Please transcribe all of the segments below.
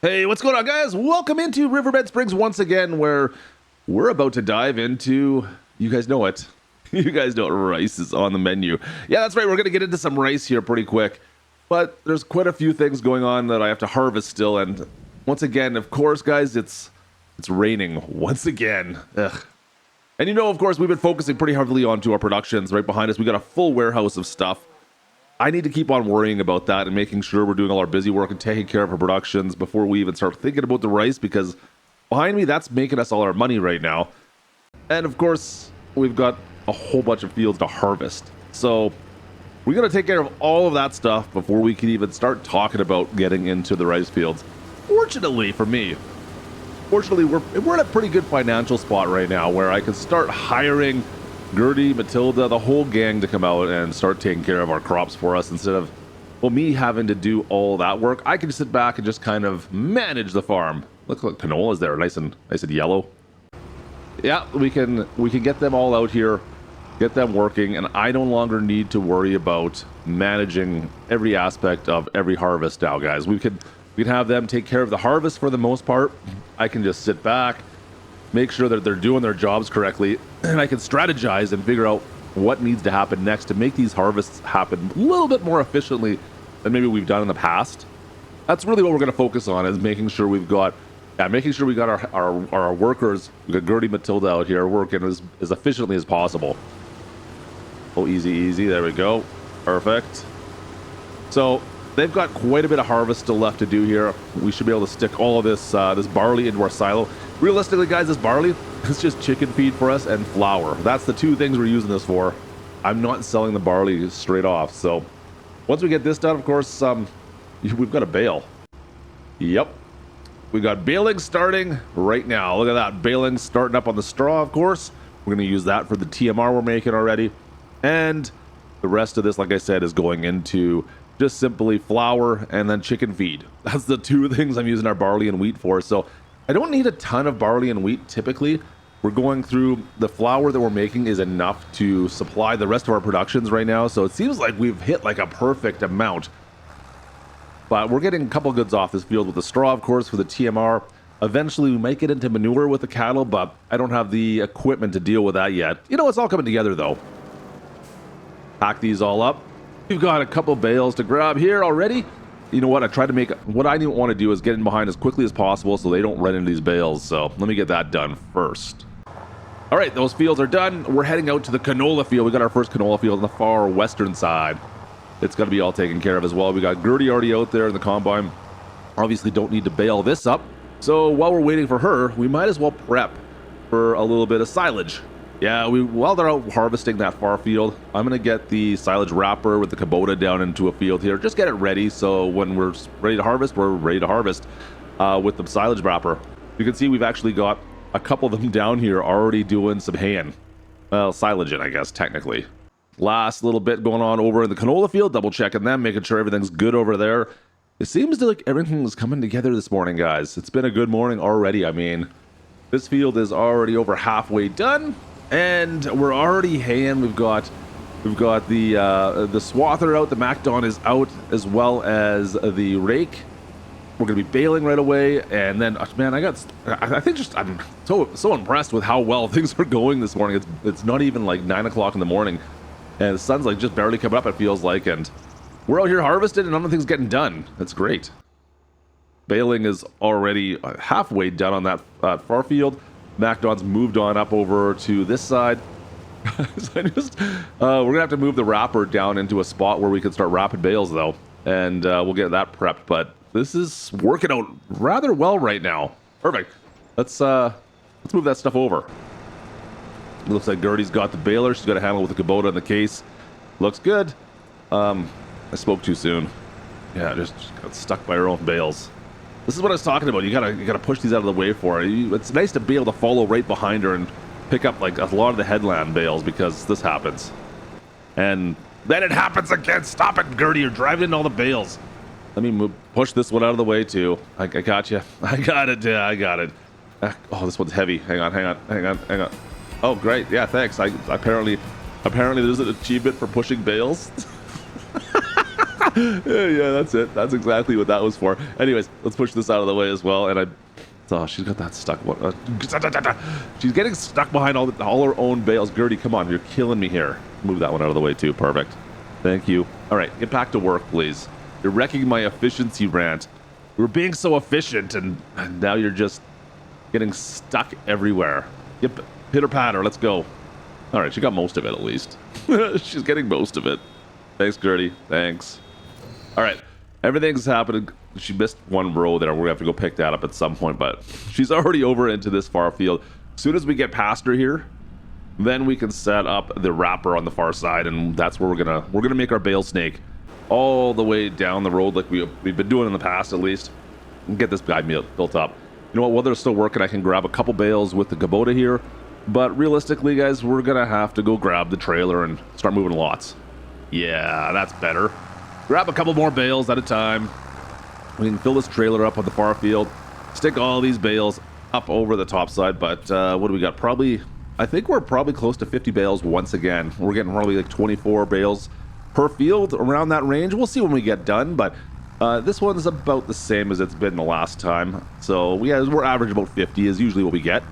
Hey, what's going on, guys? Welcome into Riverbend Springs once again, where we're about to dive into, you guys know it. You guys know it, rice is on the menu. Yeah, that's right. We're going to get into some rice here pretty quick. But there's quite a few things going on that I have to harvest still. And once again, of course, guys, it's raining once again. Ugh. And you know, of course, we've been focusing pretty heavily onto our productions. Right behind us, we got a full warehouse of stuff. I need to keep on worrying about that and making sure we're doing all our busy work and taking care of our productions before we even start thinking about the rice, because behind me, that's making us all our money right now. And of course, we've got a whole bunch of fields to harvest. So we got to take care of all of that stuff before we can even start talking about getting into the rice fields. Fortunately for me, we're in a pretty good financial spot right now where I can start hiring Gertie, Matilda, the whole gang to come out and start taking care of our crops for us instead of, well, me having to do all that work. I can sit back and just kind of manage the farm. Look, canola's there, nice and yellow. Yeah, we can get them all out here, get them working, and I no longer need to worry about managing every aspect of every harvest now, guys. We can have them take care of the harvest for the most part. I can just sit back, make sure that they're doing their jobs correctly, and I can strategize and figure out what needs to happen next to make these harvests happen a little bit more efficiently than maybe we've done in the past. That's really what we're going to focus on, is making sure we got our workers, we got Gertie, Matilda out here working as efficiently as possible. Oh, easy, there we go. Perfect. So they've got quite a bit of harvest still left to do here. We should be able to stick all of this barley into our silo. Realistically, guys, this barley is just chicken feed for us and flour. That's the two things we're using this for. I'm not selling the barley straight off. So once we get this done, of course, we've got to bale. Yep. We got baling starting right now. Look at that. Baling starting up on the straw, of course. We're going to use that for the TMR we're making already. And the rest of this, like I said, is going into just simply flour and then chicken feed. That's the two things I'm using our barley and wheat for. So I don't need a ton of barley and wheat typically. We're going through, the flour that we're making is enough to supply the rest of our productions right now. So it seems like we've hit like a perfect amount. But we're getting a couple goods off this field with the straw, of course, for the TMR. Eventually we might get into manure with the cattle, but I don't have the equipment to deal with that yet. You know, it's all coming together though. Pack these all up. We've got a couple bales to grab here already. You know what? What I want to do is get in behind as quickly as possible so they don't run into these bales. So let me get that done first. All right, those fields are done. We're heading out to the canola field. We got our first canola field on the far western side. It's going to be all taken care of as well. We got Gertie already out there in the combine. Obviously don't need to bale this up. So while we're waiting for her, we might as well prep for a little bit of silage. Yeah, while they're out harvesting that far field, I'm going to get the silage wrapper with the Kubota down into a field here. Just get it ready so when we're ready to harvest, we're ready to harvest with the silage wrapper. You can see we've actually got a couple of them down here already doing some haying. Well, silaging, I guess, technically. Last little bit going on over in the canola field, double checking them, making sure everything's good over there. It seems like everything's coming together this morning, guys. It's been a good morning already. I mean, this field is already over halfway done. And we're already haying. We've got the swather out. The MacDon is out, as well as the rake. We're gonna be baling right away. And then, man, I'm so impressed with how well things are going this morning. It's not even like 9 o'clock in the morning, and the sun's like just barely coming up. It feels like, and we're out here harvesting, and nothing's getting done. That's great. Baling is already halfway done on that far field. MacDon's moved on up over to this side. We're gonna have to move the wrapper down into a spot where we can start wrapping bales though, and we'll get that prepped. But this is working out rather well right now. Perfect. Let's move that stuff over. It looks like Gertie's got the baler. She's got a handle with the Kubota in the case. Looks good. I spoke too soon. Yeah, just got stuck by her own bales. This is what I was talking about. You gotta push these out of the way for her. It's nice to be able to follow right behind her and pick up like a lot of the headland bales, because this happens. And then it happens again. Stop it, Gertie. You're driving in all the bales. Let me push this one out of the way too. I got you. I got it. Yeah, I got it. Oh, this one's heavy. Hang on. Oh, great. Yeah, thanks. Apparently there's an achievement for pushing bales. Yeah, that's it. That's exactly what that was for. Anyways, let's push this out of the way as well. And oh, she's got that stuck one. She's getting stuck behind all her own bales. Gertie, come on, you're killing me here. Move that one out of the way too. Perfect. Thank you. All right, get back to work, please. You're wrecking my efficiency rant. We were being so efficient, and now you're just getting stuck everywhere. Yep, pitter patter. Let's go. All right, she got most of it at least. She's getting most of it. Thanks, Gertie. Thanks. All right, everything's happening. She missed one row there. We're gonna have to go pick that up at some point, but she's already over into this far field. As soon as we get past her here, then we can set up the wrapper on the far side, and that's where we're gonna make our bale snake all the way down the road like we've been doing in the past at least, and get this guy built up. You know what? While they're still working, I can grab a couple bales with the Kubota here, but realistically, guys, we're gonna have to go grab the trailer and start moving lots. Yeah, that's better. Grab a couple more bales at a time. We can fill this trailer up on the far field, stick all these bales up over the top side, but what do we got? I think we're probably close to 50 bales once again. We're getting probably like 24 bales per field, around that range. We'll see when we get done, but this one's about the same as it's been the last time. So we're average about 50 is usually what we get.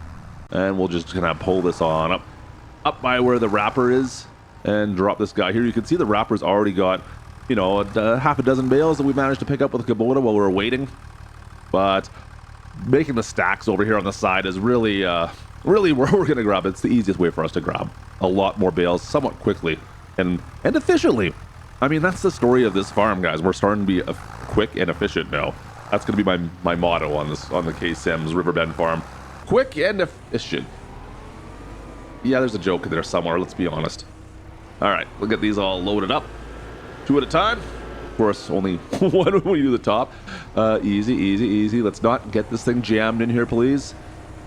And we'll just kind of pull this on up by where the wrapper is and drop this guy here. You can see the wrapper's already got, you know, half a dozen bales that we managed to pick up with the Kubota while we were waiting. But making the stacks over here on the side is really where we're going to grab. It's the easiest way for us to grab a lot more bales somewhat quickly and efficiently. I mean, that's the story of this farm, guys. We're starting to be quick and efficient now. That's going to be my motto on the K-Sims Riverbend farm. Quick and efficient. Yeah, there's a joke in there somewhere, let's be honest. All right, we'll get these all loaded up. 2 at a time. Of course, only one when we do the top. Easy, easy, easy. Let's not get this thing jammed in here, please.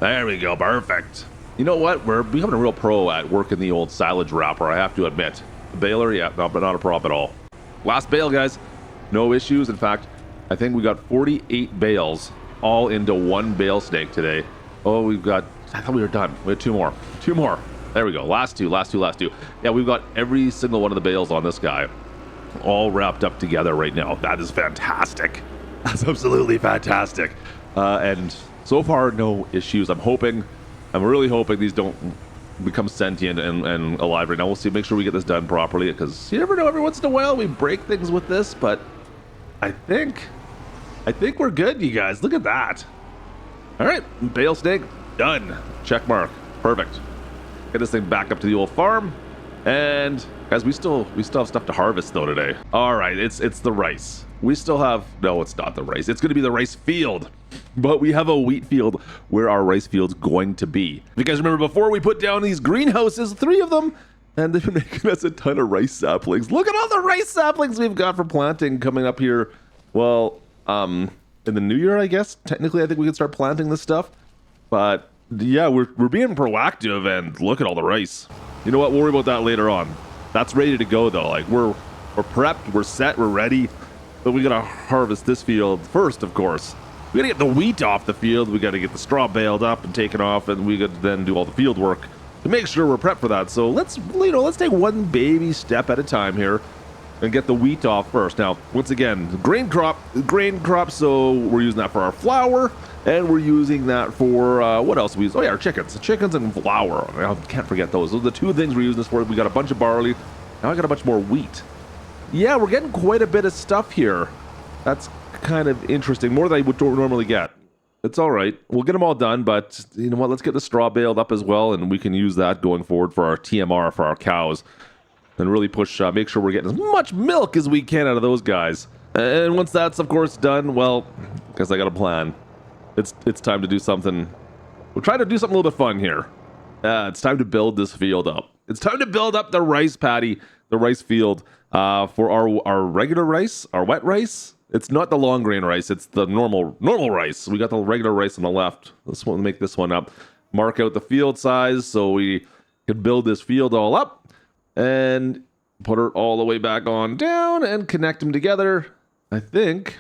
There we go, perfect. You know what? We're becoming a real pro at working the old silage wrapper, I have to admit. The baler, yeah, but not a problem at all. Last bale, guys. No issues. In fact, I think we got 48 bales all into one bale snake today. Oh, I thought we were done. We had 2 more. 2 more. There we go. Last two. Yeah, we've got every single one of the bales on this guy all wrapped up together right now. That is fantastic. That's absolutely fantastic. And so far, no issues. I'm really hoping these don't become sentient and alive right now. We'll see. Make sure we get this done properly, because you never know. Every once in a while, we break things with this, but I think we're good, you guys. Look at that. All right, bale snake done. Check mark. Perfect. Get this thing back up to the old farm, and guys, we still have stuff to harvest though today. All right, it's the rice. We still have no, it's not the rice. It's going to be the rice field, but we have a wheat field where our rice field's going to be. If you guys remember, before we put down these greenhouses, 3 of them, and they've been making us a ton of rice saplings. Look at all the rice saplings we've got for planting coming up here. Well, in the new year, I guess. Technically, I think we can start planting this stuff. But yeah, we're being proactive, and look at all the rice. You know what? We'll worry about that later on. That's ready to go though. Like we're prepped, we're set, we're ready. But we gotta harvest this field first, of course. We gotta get the wheat off the field. We gotta get the straw baled up and taken off, and we could then do all the field work to make sure we're prepped for that. So let's take one baby step at a time here and get the wheat off first. Now, once again, grain crop. So we're using that for our flour, and we're using that for what else we use? Oh yeah, our chickens and flour. I can't forget those. Those are the 2 things we're using this for. We got a bunch of barley. Now I got a bunch more wheat. Yeah, we're getting quite a bit of stuff here. That's kind of interesting. More than I would normally get. It's all right. We'll get them all done, but you know what? Let's get the straw baled up as well, and we can use that going forward for our TMR for our cows, and really push, make sure we're getting as much milk as we can out of those guys. And once that's, of course, done, well, guess I got a plan. It's time to do something. We're trying to do something a little bit fun here. It's time to build this field up. It's time to build up the rice paddy, the rice field, for our regular rice, our wet rice. It's not the long grain rice. It's the normal rice. We got the regular rice on the left. Let's make this one up. Mark out the field size so we can build this field all up and put it all the way back on down and connect them together. I think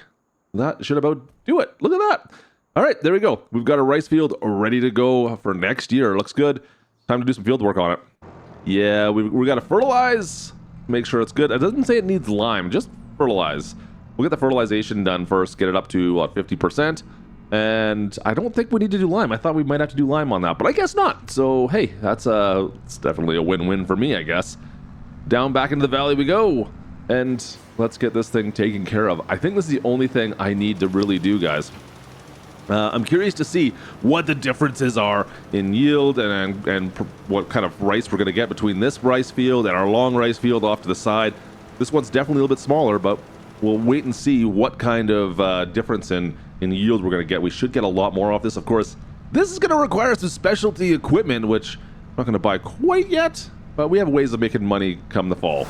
that should about do it. Look at that. All right, there we go. We've got a rice field ready to go for next year. Looks good. Time to do some field work on it. Yeah, we got to fertilize. Make sure it's good. It doesn't say it needs lime. Just fertilize. We'll get the fertilization done first, get it up to 50%. And I don't think we need to do lime. I thought we might have to do lime on that, but I guess not. So, hey, it's definitely a win-win for me, I guess. Down back into the valley we go. And let's get this thing taken care of. I think this is the only thing I need to really do, guys. I'm curious to see what the differences are in yield and what kind of rice we're going to get between this rice field and our long rice field off to the side. This one's definitely a little bit smaller, but we'll wait and see what kind of difference in yield we're going to get. We should get a lot more off this. Of course, this is going to require some specialty equipment, which I'm not going to buy quite yet, but we have ways of making money come the fall.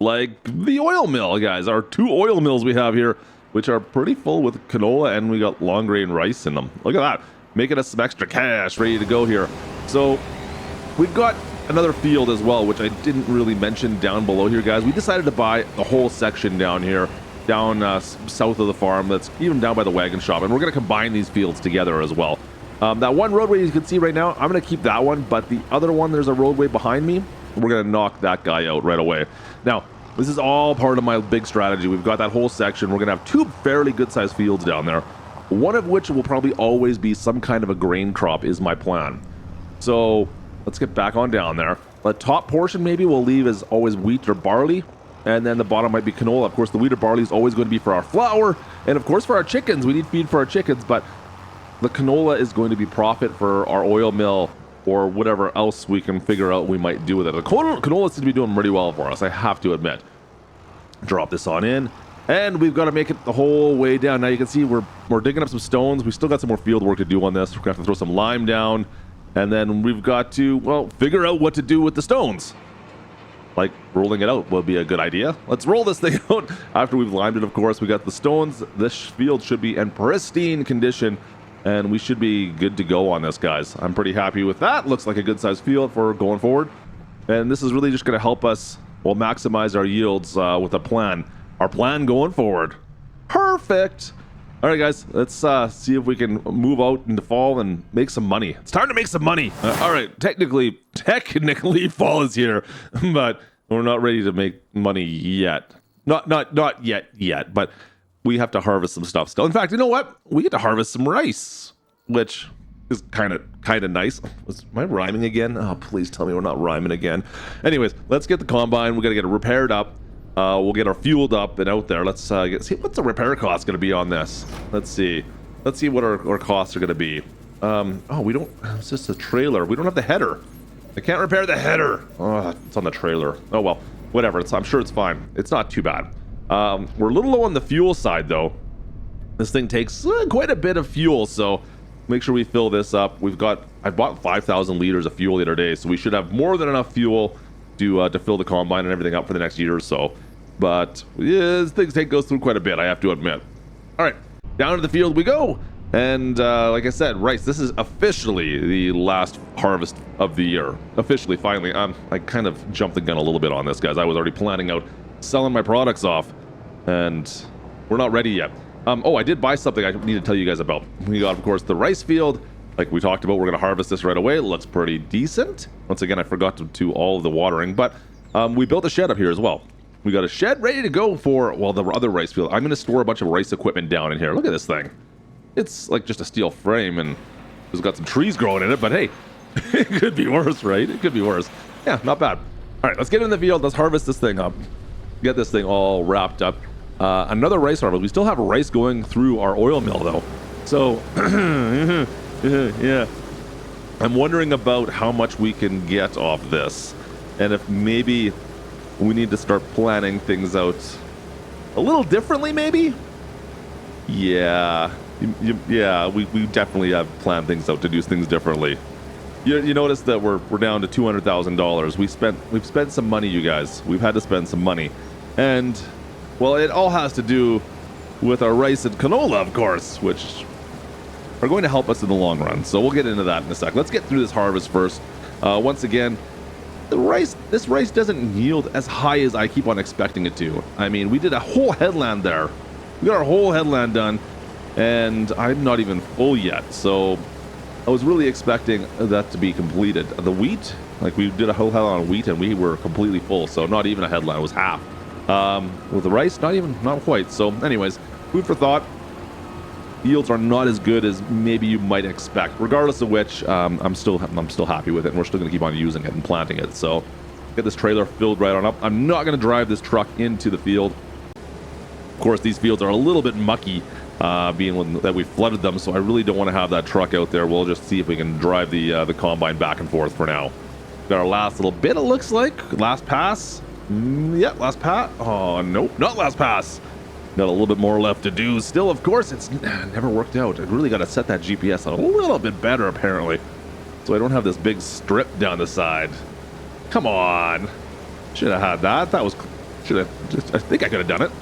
Like the oil mill, guys. Our 2 oil mills we have here, which are pretty full with canola, and we got long grain rice in them. Look at that. Making us some extra cash ready to go here. So we've got another field as well, which I didn't really mention down below here, guys. We decided to buy the whole section down here, down south of the farm, that's even down by the wagon shop, and we're going to combine these fields together as well. That one roadway you can see right now, I'm going to keep that one, but the other one, there's a roadway behind me. We're going to knock that guy out right away. Now, this is all part of my big strategy. We've got that whole section. We're going to have 2 fairly good-sized fields down there, one of which will probably always be some kind of a grain crop is my plan. So let's get back on down there. The top portion maybe we'll leave as always wheat or barley, and then the bottom might be canola. Of course, the wheat or barley is always going to be for our flour, and of course for our chickens. We need feed for our chickens, but the canola is going to be profit for our oil mill or whatever else we can figure out we might do with it. The canola seems to be doing pretty well for us, I have to admit. Drop this on in, and we've got to make it the whole way down. Now you can see we're digging up some stones. We still got some more field work to do on this. We're going to have to throw some lime down, and then we've got to, well, figure out what to do with the stones. Like rolling it out will be a good idea. Let's roll this thing out. After we've limed it, of course, we got the stones. This field should be in pristine condition, and we should be good to go on this, guys. I'm pretty happy with that. Looks like a good sized field for going forward. And this is really just going to help us, well, maximize our yields with a plan. Our plan going forward. Perfect. All right, guys, let's see if we can move out into fall and make some money. It's time to make some money. All right, technically, fall is here, but we're not ready to make money yet. Not yet, but we have to harvest some stuff still. In fact, you know what? We get to harvest some rice, which is kind of nice. Am I rhyming again? Oh, please tell me we're not rhyming again. Anyways, let's get the combine. We got to get it repaired up. We'll get our fueled up and out there. Let's see what's the repair cost going to be on this. Let's see what our costs are going to be. Oh, we don't. It's just a trailer. We don't have the header. I can't repair the header. Oh, it's on the trailer. Oh well, whatever. I'm sure it's fine. It's not too bad. We're a little low on the fuel side though. This thing takes quite a bit of fuel, so make sure we fill this up. I bought 5,000 liters of fuel the other day, so we should have more than enough fuel to fill the combine and everything up for the next year or so. But yeah, this thing goes through quite a bit, I have to admit. All right, down to the field we go. And like I said, rice, this is officially the last harvest of the year. Officially, finally. I kind of jumped the gun a little bit on this, guys. I was already planning out selling my products off, and we're not ready yet. Oh, I did buy something I need to tell you guys about. We got, of course, the rice field. Like we talked about, we're going to harvest this right away. It looks pretty decent. Once again, I forgot to do all of the watering, but we built a shed up here as well. We got a shed ready to go for, well, the other rice field. I'm going to store a bunch of rice equipment down in here. Look at this thing. It's like just a steel frame, and it's got some trees growing in it, but hey, it could be worse, right? It could be worse. Yeah, not bad. All right, let's get in the field. Let's harvest this thing up. Get this thing all wrapped up. Another rice harvest. We still have rice going through our oil mill, though. So, yeah. I'm wondering about how much we can get off this, and if maybe we need to start planning things out a little differently, maybe? Yeah. Yeah, we definitely have planned things out to do things differently. You notice that we're down to $200,000. We've spent some money, you guys. We've had to spend some money, and well, it all has to do with our rice and canola, of course, which are going to help us in the long run. So we'll get into that in a sec. Let's get through this harvest first. Once again, this rice doesn't yield as high as I keep on expecting it to. I mean, we did a whole headland there. We got our whole headland done, and I'm not even full yet. So I was really expecting that to be completed. The wheat, like we did a whole headland on wheat, and we were completely full. So not even a headland, it was half. With the rice, not quite. So anyways, food for thought. Yields are not as good as maybe you might expect. Regardless of which, I'm still happy with it, and we're still going to keep on using it and planting it. So get this trailer filled right on up. I'm not going to drive this truck into the field. Of course, these fields are a little bit mucky, being that we flooded them, so I really don't want to have that truck out there. We'll just see if we can drive the combine back and forth for now. Got our last little bit, it looks like. Last pass. Yeah, last pass. Oh, nope, not last pass. Got a little bit more left to do. Still, of course, it's never worked out. I really got to set that GPS a little bit better, apparently, so I don't have this big strip down the side. Come on. Should have had that. I think I could have done it.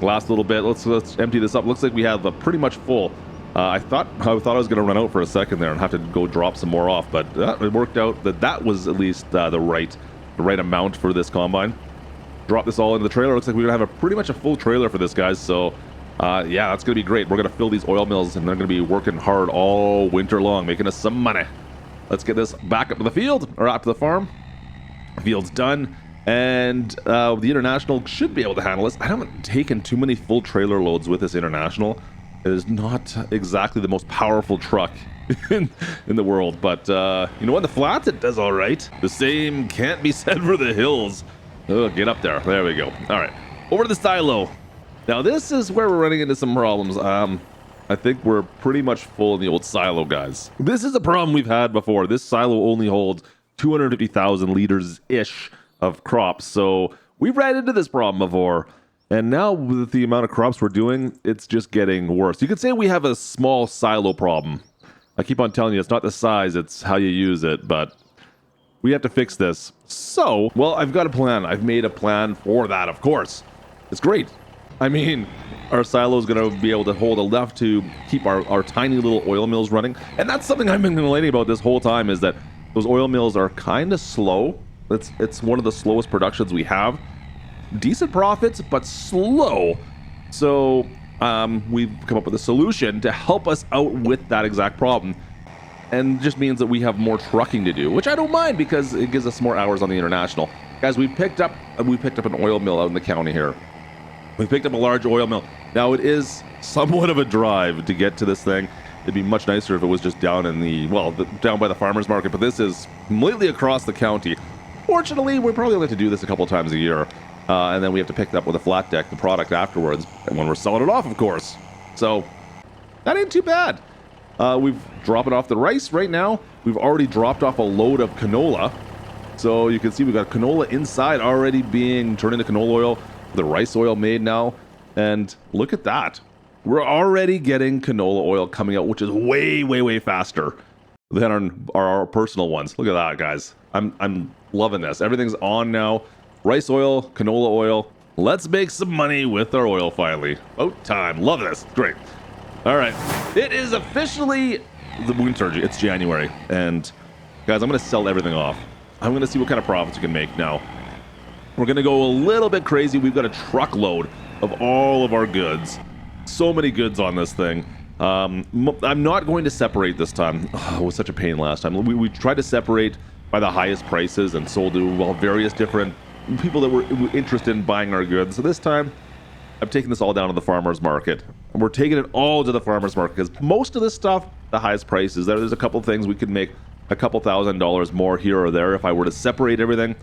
Last little bit. Let's empty this up. Looks like we have a pretty much full. I thought I was going to run out for a second there and have to go drop some more off, but it worked out that was at least the right amount for this combine. Drop this all into the trailer. Looks like we're gonna have pretty much a full trailer for this, guys. So yeah, that's gonna be great. We're gonna fill these oil mills, and they're gonna be working hard all winter long, making us some money. Let's get this back up to the field, or up to the farm. Field's done, and the International should be able to handle this. I haven't taken too many full trailer loads with this International. It is not exactly the most powerful truck in the world, but you know what? The flats, it does all right. The same can't be said for the hills. Oh, get up there. There we go. All right. Over to the silo. Now, this is where we're running into some problems. I think we're pretty much full in the old silo, guys. This is a problem we've had before. This silo only holds 250,000 liters-ish of crops. So we've ran into this problem before. And now with the amount of crops we're doing, it's just getting worse. You could say we have a small silo problem. I keep on telling you, it's not the size, it's how you use it. But we have to fix this. So, well, I've got a plan. I've made a plan for that, of course. It's great. I mean, our silo is going to be able to hold enough to keep our tiny little oil mills running. And that's something I've been complaining about this whole time, is that those oil mills are kind of slow. It's one of the slowest productions we have. Decent profits, but slow. So, we've come up with a solution to help us out with that exact problem. And just means that we have more trucking to do, which I don't mind because it gives us more hours on the International. Guys, we picked up an oil mill out in the county here. We picked up a large oil mill. Now, it is somewhat of a drive to get to this thing. It'd be much nicer if it was just down down by the farmer's market, but this is completely across the county. Fortunately, we probably only have to do this a couple times a year, and then we have to pick it up with a flat deck, the product afterwards, and when we're selling it off, of course. So, that ain't too bad. We've dropping off the rice right now. We've already dropped off a load of canola. So you can see we've got canola inside already being turned into canola oil. The rice oil made now. And look at that. We're already getting canola oil coming out, which is way, way, way faster than our personal ones. Look at that, guys. I'm loving this. Everything's on now. Rice oil, canola oil. Let's make some money with our oil finally. About time. Love this. Great. All right, it is officially the winter. It's January, and guys, I'm going to sell everything off. I'm going to see what kind of profits we can make now. We're going to go a little bit crazy. We've got a truckload of all of our goods. So many goods on this thing. I'm not going to separate this time. Oh, it was such a pain last time. We tried to separate by the highest prices and sold to various different people that were interested in buying our goods. So this time, I'm taking this all down to the farmer's market. And we're taking it all to the farmer's market because most of this stuff, the highest prices, there's a couple things we could make a couple $1,000s more here or there if I were to separate everything.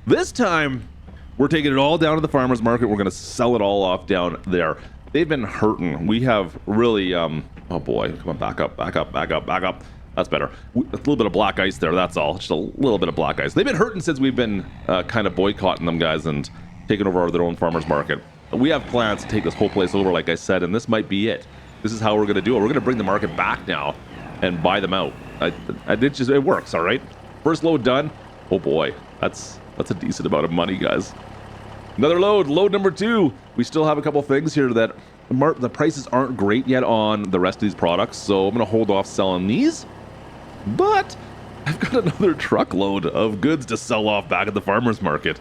This time, we're taking it all down to the farmer's market. We're going to sell it all off down there. They've been hurting. We have really, oh boy, come on, back up. That's better. A little bit of black ice there, that's all. Just a little bit of black ice. They've been hurting since we've been kind of boycotting them, guys, and taking over their own farmer's market. We have plans to take this whole place over, like I said, and this might be it. This is how we're going to do it. We're going to bring the market back now and buy them out. It works, all right? First load done. Oh boy, that's a decent amount of money, guys. Another load number 2. We still have a couple things here that the prices aren't great yet on the rest of these products, so I'm going to hold off selling these. But I've got another truckload of goods to sell off back at the farmer's market.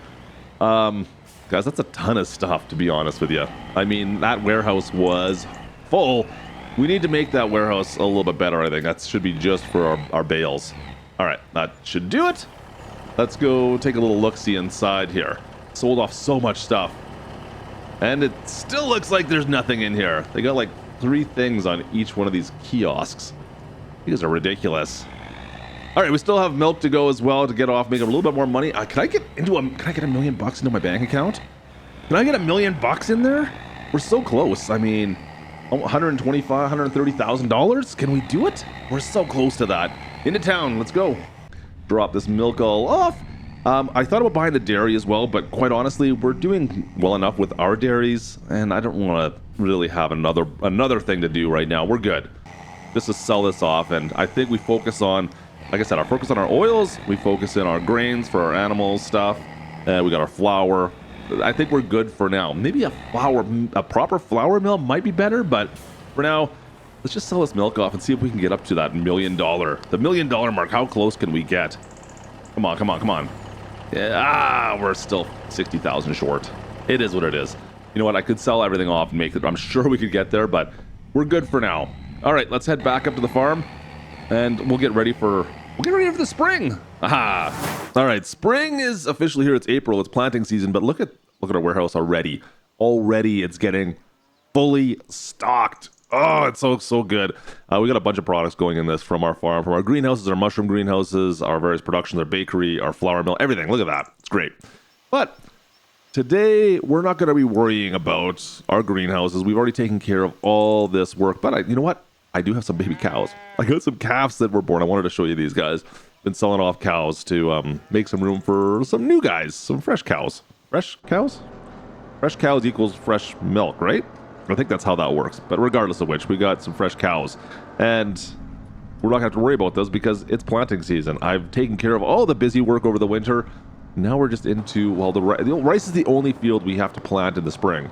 Guys, that's a ton of stuff, to be honest with you. I mean, that warehouse was full. We need to make that warehouse a little bit better, I think. That should be just for our bales. All right, that should do it. Let's go take a little look-see inside here. Sold off so much stuff. And it still looks like there's nothing in here. They got like 3 things on each one of these kiosks. These are ridiculous. All right, we still have milk to go as well to get off, make a little bit more money. Can I get $1 million into my bank account? Can I get $1 million in there? We're so close. I mean, $130,000. Can we do it? We're so close to that. Into town. Let's go. Drop this milk all off. I thought about buying the dairy as well, but quite honestly, we're doing well enough with our dairies, and I don't want to really have another thing to do right now. We're good. Just to sell this off, and I think we focus on, like I said, focus on our oils. We focus in our grains for our animals stuff. We got our flour. I think we're good for now. Maybe a proper flour mill might be better, but for now, let's just sell this milk off and see if we can get up to that $1 million. The $1 million mark. How close can we get? Come on, come on, come on. Yeah, we're still 60,000 short. It is what it is. You know what? I could sell everything off and make it. I'm sure we could get there, but we're good for now. All right, let's head back up to the farm, and we'll get ready for the spring. Aha! All right, spring is officially here. It's April. It's planting season. But look at our warehouse already. Already, it's getting fully stocked. Oh, it's so good. We got a bunch of products going in this from our farm, from our greenhouses, our mushroom greenhouses, our various productions, our bakery, our flour mill, everything. Look at that. It's great. But today, we're not going to be worrying about our greenhouses. We've already taken care of all this work. But you know what? I do have some baby cows. I got some calves that were born. I wanted to show you these guys. Been selling off cows to make some room for some new guys, some fresh cows. Fresh cows? Fresh cows equals fresh milk, right? I think that's how that works. But regardless of which, we got some fresh cows. And we're not going to have to worry about those because it's planting season. I've taken care of all the busy work over the winter. Now we're just into, well, the rice is the only field we have to plant in the spring.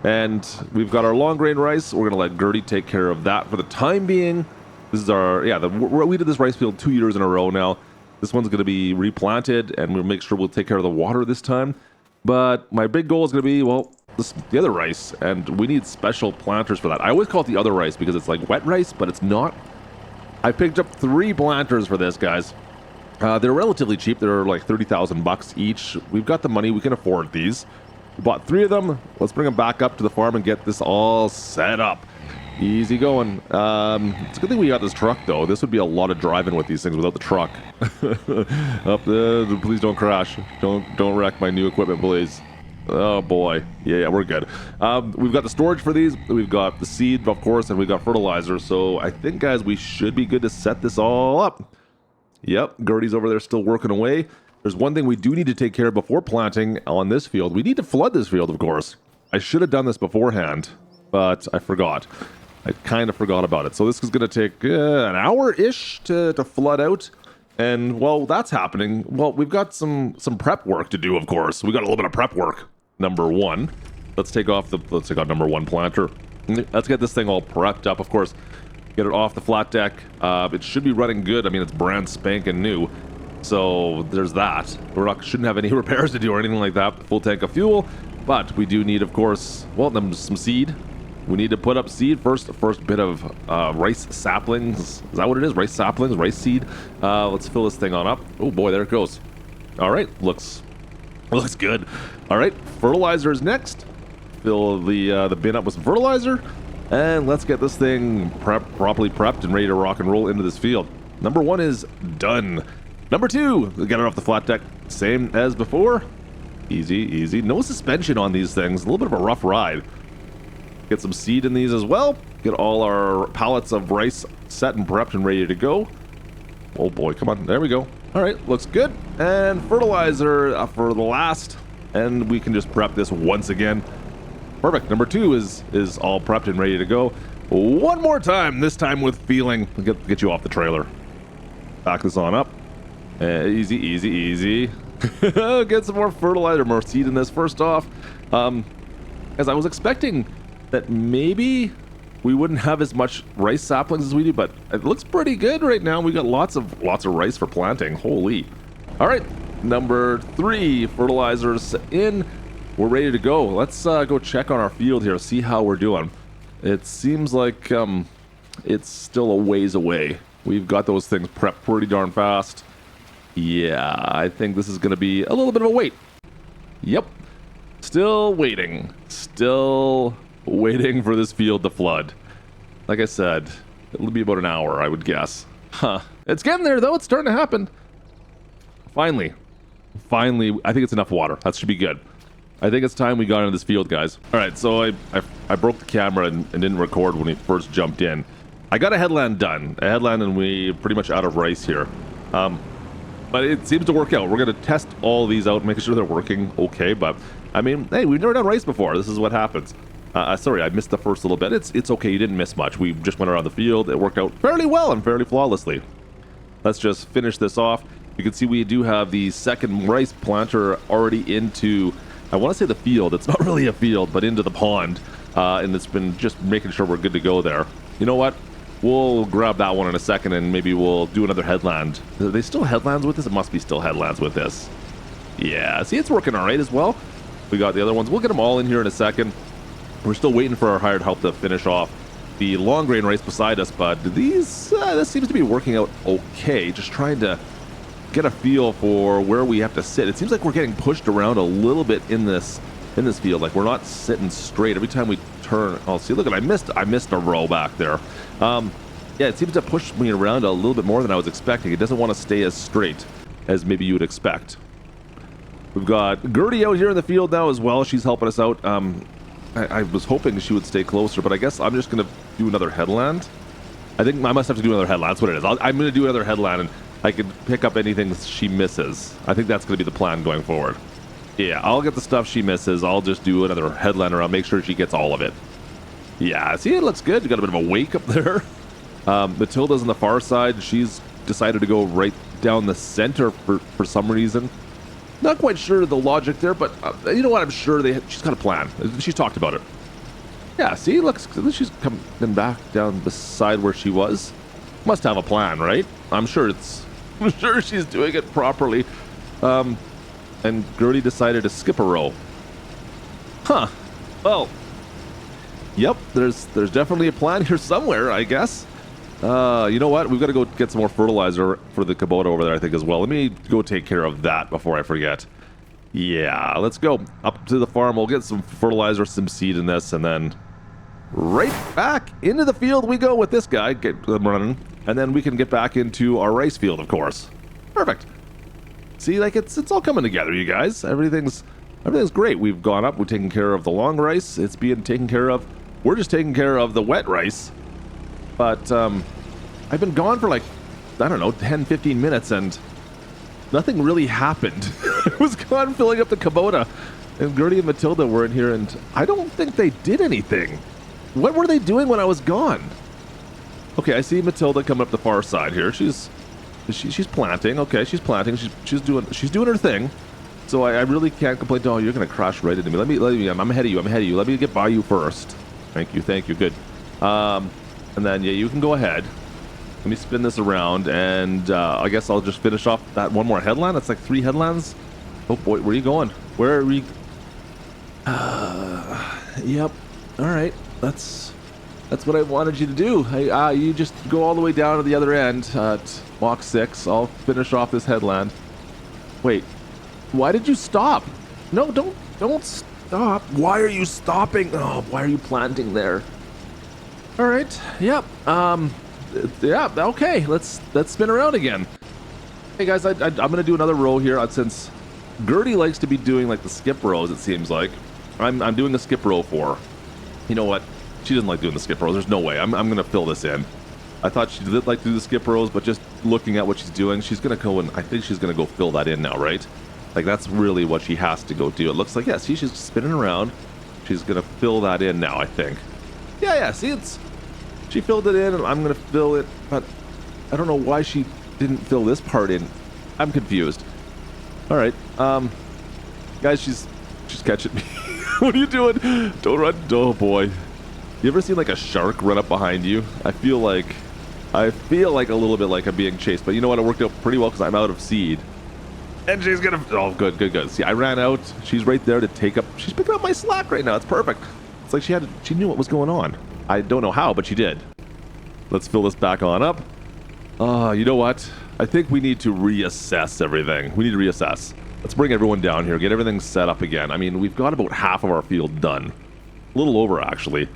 And we've got our long grain rice. We're going to let Gertie take care of that for the time being. This is our, we did this rice field 2 years in a row now. This one's going to be replanted, and we'll make sure we'll take care of the water this time. But my big goal is going to be, well, the other rice, and we need special planters for that. I always call it the other rice because it's like wet rice, but it's not. I picked up 3 planters for this, guys. They're relatively cheap. They're like $30,000 each. We've got the money. We can afford these. We bought 3 of them. Let's bring them back up to the farm and get this all set up. Easy going. It's a good thing we got this truck, though. This would be a lot of driving with these things without the truck. Please don't crash. Don't wreck my new equipment, please. Oh boy. Yeah, we're good. We've got the storage for these. We've got the seed, of course, and we've got fertilizer. So I think, guys, we should be good to set this all up. Yep, Gertie's over there still working away. There's one thing we do need to take care of before planting on this field. We need to flood this field, of course. I should have done this beforehand, but I forgot. I kind of forgot about it. So this is going to take an hour-ish to flood out. And while that's happening, well, we've got some prep work to do, of course. We got a little bit of prep work. Number 1. Let's take out number 1 planter. Let's get this thing all prepped up, of course. Get it off the flat deck. It should be running good. I mean, it's brand spanking new. So there's that. Shouldn't have any repairs to do or anything like that. Full tank of fuel. But we do need, of course, well, some seed. We need to put up seed first. The first bit of rice saplings. Is that what it is? Rice saplings, rice seed. Let's fill this thing on up. Oh boy, there it goes. All right, looks good. All right, fertilizer is next. Fill the bin up with some fertilizer, and let's get this thing properly prepped and ready to rock and roll into this field. Number 1 is done. Number 2, get it off the flat deck. Same as before. Easy. No suspension on these things. A little bit of a rough ride. Get some seed in these as well. Get all our pallets of rice set and prepped and ready to go. Oh boy, come on. There we go. All right, looks good. And fertilizer for the last. And we can just prep this once again. Perfect. Number 2 is all prepped and ready to go. One more time, this time with feeling. Get you off the trailer. Back this on up. Easy. Get some more fertilizer, more seed in this first off. As I was expecting that maybe we wouldn't have as much rice saplings as we do, but it looks pretty good right now. We got lots of rice for planting. Holy. All right, number 3, fertilizers in. We're ready to go. Let's go check on our field here, see how we're doing. It seems like it's still a ways away. We've got those things prepped pretty darn fast. Yeah, I think this is going to be a little bit of a wait. Yep. Still waiting for this field to flood. Like I said, it'll be about an hour, I would guess. Huh. It's getting there, though. It's starting to happen. Finally, I think it's enough water. That should be good. I think it's time we got into this field, guys. All right, so I broke the camera and didn't record when we first jumped in. I got a headland done. A headland, and we pretty much out of rice here. But it seems to work out. We're going to test all these out, making sure they're working okay. But, I mean, hey, we've never done rice before. This is what happens. Sorry, I missed the first little bit. It's okay. You didn't miss much. We just went around the field. It worked out fairly well and fairly flawlessly. Let's just finish this off. You can see we do have the second rice planter already into, I want to say the field. It's not really a field, but into the pond. And it's been just making sure we're good to go there. You know what? We'll grab that one in a second, and maybe we'll do another headland. Are they still headlands with this? It must be still headlands with this. Yeah, see, it's working all right as well. We got the other ones. We'll get them all in here in a second. We're still waiting for our hired help to finish off the long grain rice beside us, but this seems to be working out okay. Just trying to get a feel for where we have to sit. It seems like we're getting pushed around a little bit in this field. Like we're not sitting straight every time we turn. Oh, see, look at, I missed a row back there. Yeah, it seems to push me around a little bit more than I was expecting. It doesn't want to stay as straight as maybe you would expect. We've got Gertie out here in the field now as well. She's helping us out. I was hoping she would stay closer, but I guess I'm just going to do another headland. I think I must have to do another headland. That's what it is. I'm going to do another headland, and I can pick up anything she misses. I think that's going to be the plan going forward. Yeah, I'll get the stuff she misses. I'll just do another headland around, make sure she gets all of it. Yeah, see, it looks good. You got a bit of a wake up there. Matilda's on the far side. She's decided to go right down the center for some reason. Not quite sure the logic there, but you know what? I'm sure she's got a plan. She's talked about it. Yeah, see, looks, she's coming back down beside where she was. Must have a plan, right? I'm sure she's doing it properly. And Gertie decided to skip a row. Huh. Well, yep, there's definitely a plan here somewhere, I guess. You know what? We've got to go get some more fertilizer for the Kubota over there, I think, as well. Let me go take care of that before I forget. Yeah, let's go up to the farm. We'll get some fertilizer, some seed in this, and then right back into the field we go with this guy. Get them running, and then we can get back into our rice field, of course. Perfect. See, like it's all coming together, you guys. Everything's great. We've gone up. We're taking care of the long rice. It's being taken care of. We're just taking care of the wet rice. But I've been gone for like, I don't know, 10, 15 minutes, and nothing really happened. I was gone filling up the Kubota, and Gertie and Matilda were in here, and I don't think they did anything. What were they doing when I was gone? Okay, I see Matilda coming up the far side here. She's planting. Okay, she's planting. She's doing her thing. So I really can't complain. Oh, you're gonna crash right into me. Let me. I'm ahead of you. Let me get by you first. Thank you. Good. And then yeah, you can go ahead. Let me spin this around, and I guess I'll just finish off that one more headland. That's like 3 headlands. Oh boy, where are you going? Where are we? Yep. All right. That's what I wanted you to do. Hey, you just go all the way down to the other end at Mach 6. I'll finish off this headland. Wait, why did you stop? No, don't stop. Why are you stopping? Oh, why are you planting there? All right. Yep. Yeah. Okay. Let's spin around again. Hey guys, I'm gonna do another row here since Gertie likes to be doing like the skip rows. It seems like I'm doing a skip row for her. You know what? She doesn't like doing the skip rows. There's no way. I'm gonna fill this in. I thought she did like to do the skip rows, but just looking at what she's doing, she's gonna go and I think she's gonna go fill that in now, right? Like that's really what she has to go do. It looks like, yeah, see, she's spinning around. She's gonna fill that in now, I think. Yeah, see, she filled it in, and I'm gonna fill it, but I don't know why she didn't fill this part in. I'm confused. All right, guys, she's catching me. What are you doing? Don't run. Oh boy. You ever seen like a shark run up behind you? I feel like a little bit like I'm being chased, but you know what? It worked out pretty well because I'm out of seed. And she's gonna, oh, good. See, I ran out. She's right there to take up, she's picking up my slack right now. It's perfect. It's like she knew what was going on. I don't know how, but she did. Let's fill this back on up. You know what? I think we need to reassess everything. We need to reassess. Let's bring everyone down here, get everything set up again. I mean, we've got about half of our field done. A little over, actually.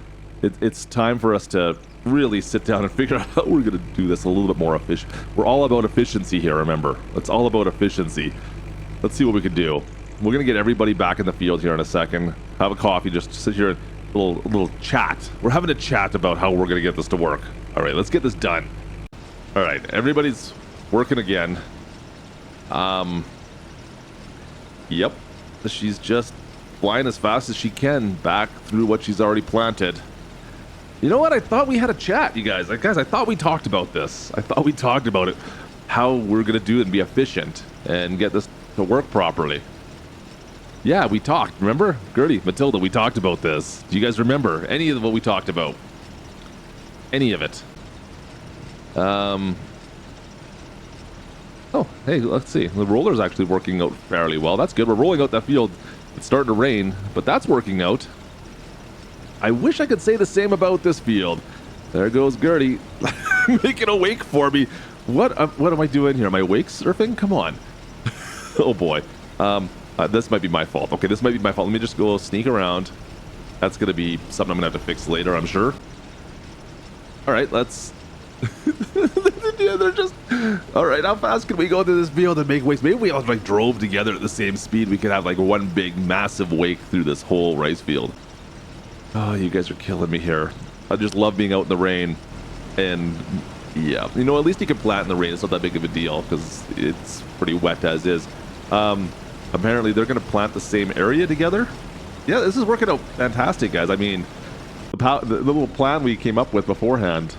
It's time for us to really sit down and figure out how we're going to do this a little bit more efficient. We're all about efficiency here, remember. It's all about efficiency. Let's see what we can do. We're going to get everybody back in the field here in a second. Have a coffee, just sit here, a little chat. We're having a chat about how we're going to get this to work. All right, let's get this done. All right, everybody's working again. Yep, she's just flying as fast as she can back through what she's already planted. You know what? I thought we had a chat, you guys. Guys, I thought we talked about this. I thought we talked about it, how we're going to do it and be efficient and get this to work properly. Yeah, we talked. Remember? Gertie, Matilda, we talked about this. Do you guys remember any of what we talked about? Any of it? Oh, hey, let's see. The roller's actually working out fairly well. That's good. We're rolling out that field. It's starting to rain, but that's working out. I wish I could say the same about this field. There goes Gertie, making a wake for me. What am I doing here? Am I wake surfing? Come on. Oh boy. This might be my fault. Okay, this might be my fault. Let me just go sneak around. That's gonna be something I'm gonna have to fix later, I'm sure. All right, let's. Yeah, they're just. All right, how fast can we go through this field and make wakes? Maybe we all like drove together at the same speed. We could have like one big, massive wake through this whole rice field. Oh, you guys are killing me here. I just love being out in the rain. And yeah, you know, at least you can plant in the rain. It's not that big of a deal because it's pretty wet as is. Apparently, they're going to plant the same area together. Yeah, this is working out fantastic, guys. I mean, the little plan we came up with beforehand,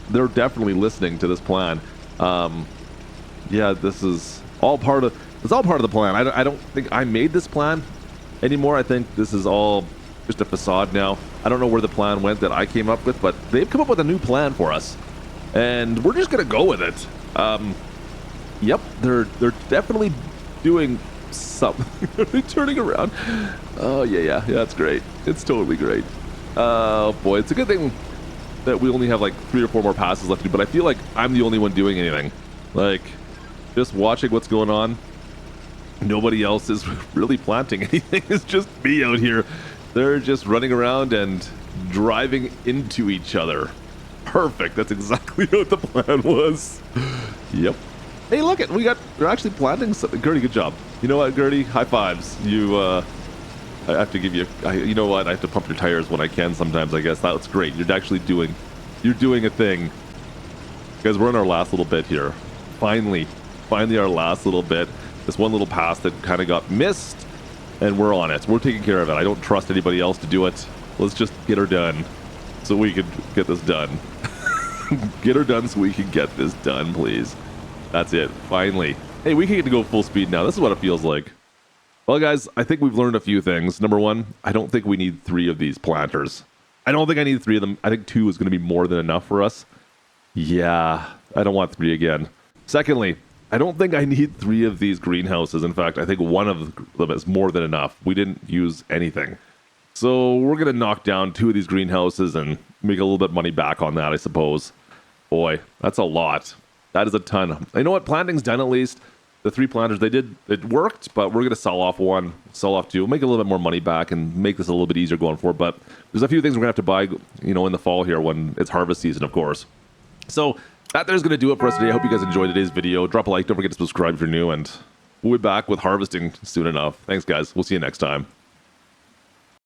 they're definitely listening to this plan. Yeah, this is all part of the plan. I don't think I made this plan anymore. I think this is all just a facade now. I don't know where the plan went that I came up with, but they've come up with a new plan for us, and we're just gonna go with it. Yep, they're definitely doing something. Are they turning around? Oh yeah, that's great. It's totally great. Oh boy, it's a good thing that we only have like 3 or 4 more passes left to do, but I feel like I'm the only one doing anything. Like, just watching what's going on. Nobody else is really planting anything. It's just me out here. They're just running around and driving into each other. Perfect. That's exactly what the plan was. Yep. Hey, look it. They're actually planting something. Gertie, good job. You know what, Gertie? High fives. I have to give you. You know what? I have to pump your tires when I can. Sometimes, I guess that's great. You're doing a thing. Guys, we're in our last little bit here. Finally our last little bit. This one little pass that kind of got missed. And we're on it. We're taking care of it. I don't trust anybody else to do it. Let's just get her done so we can get this done. Get her done so we can get this done, please. That's it. Finally. Hey, we can get to go full speed now. This is what it feels like. Well, guys, I think we've learned a few things. Number one, I don't think we need 3 of these planters. I don't think I need 3 of them. I think 2 is going to be more than enough for us. Yeah, I don't want 3 again. Secondly, I don't think I need 3 of these greenhouses. In fact, I think 1 of them is more than enough. We didn't use anything. So we're going to knock down 2 of these greenhouses and make a little bit of money back on that, I suppose. Boy, that's a lot. That is a ton. You know what? Planting's done at least. The 3 planters, it worked, but we're going to sell off 1, sell off 2, make a little bit more money back and make this a little bit easier going forward. But there's a few things we're going to have to buy, in the fall here when it's harvest season, of course. So that there's going to do it for us today. I hope you guys enjoyed today's video. Drop a like. Don't forget to subscribe if you're new, and we'll be back with harvesting soon enough. Thanks, guys. We'll see you next time.